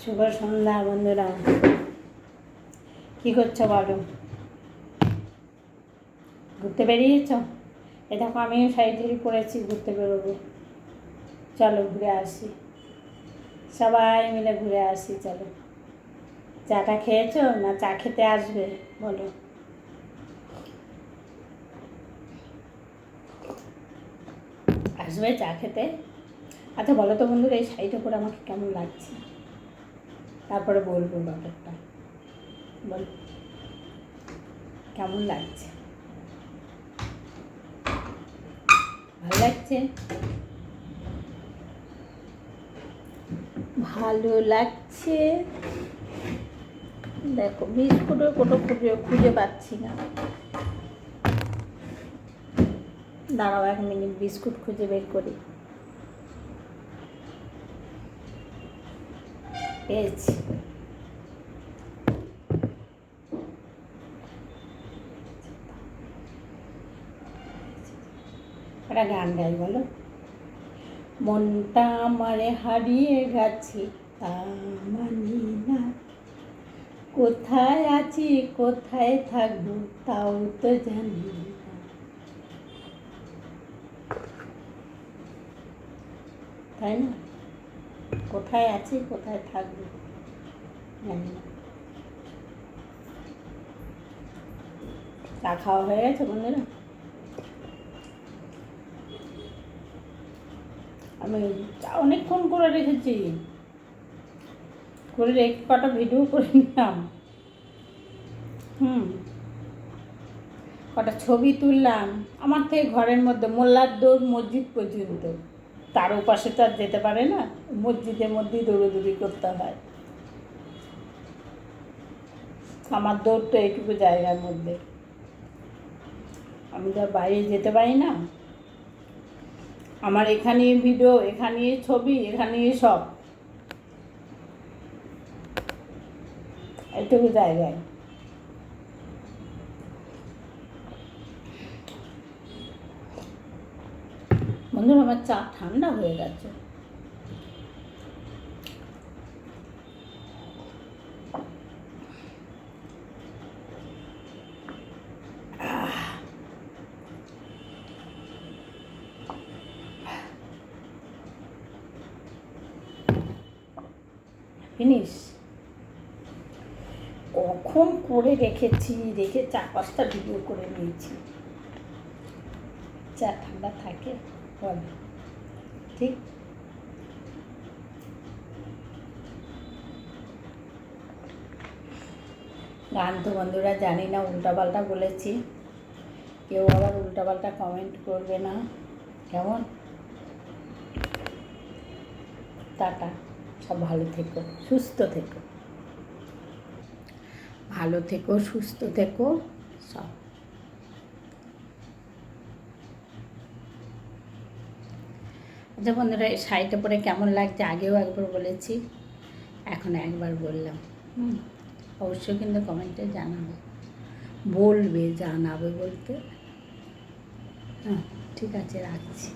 শুভ সন্ধ্যা বন্ধুরা, কি করছো বলো? ঘুরতে বেরিয়েছ? এ দেখো আমিও শাড়ি পরেছি, ঘুরতে বেরোবো। চলো ঘুরে আসি, সবাই মিলে ঘুরে আসি। চলো, চাটা খেয়েছো না চা খেতে আসবে বলো? আসবে চা খেতে? আচ্ছা বলো তো বন্ধুরা, এই শাড়িটা পরে আমাকে কেমন লাগছে? তারপরে বলবো ব্যাপারটা। বল কেমন লাগছে? ভালো লাগছে? ভালো লাগছে। দেখো বিস্কুটের কোটো খুঁজে পাচ্ছি না। দাঁড়াও 1 মিনিট, বিস্কুট খুঁজে বের করি। পেয়েছি। একটা গান গাই বলো। মনটা আমারে হারিয়ে গেছে, তা মানি না। কোথায় আছি কোথায় থাকবো তাও তো জানি না। তাই না? কোথায় আছি কোথায় থাকবো জানি না। চা খাওয়া হয়ে গেছে বন্ধুরা? আমি চা অনেকক্ষণ করে রেখেছি, করে রেখে কটা ভিডিও করে নিলাম। কটা ছবি তুললাম। আমার থেকে ঘরের মধ্যে মোল্লার দৌড় মসজিদ পর্যন্ত, তার ওপাশে তো আর যেতে পারে না, মসজিদের মধ্যেই দৌড়োদৌড়ি করতে হয়। আমার দৌড় তো এইটুকু জায়গার মধ্যে, আমি তো আর বাইরে যেতে পারি না। আমার এখানে ভিডিও, এখানে ছবি, এখানে সব এইটুকু জায়গায়। বন্ধুরা আমার চা ঠান্ডা হয়ে গেছে। ফিনিশ। কখন করে রেখেছি, রেখে 4-5টা ভিডিও করে নিয়েছি। চা ঠান্ডা থাকে বল, ঠিক? গান তো বন্ধুরা জানি না, উল্টাপাল্টা বলেছি, কেউ আবার উল্টাপাল্টা কমেন্ট করবে না, কেমন? টাটা, সব ভালো থেকো, সুস্থ থেকো, ভালো থেকো, সুস্থ থেকো সব। আচ্ছা বন্ধুরা, এই শাড়িটা পরে কেমন লাগছে আগেও একবার বলেছি, এখন একবার বললাম। অবশ্যই কিন্তু কমেন্টে জানাবে, বলবে, জানাবে বলতে। হ্যাঁ ঠিক আছে, রাখছি।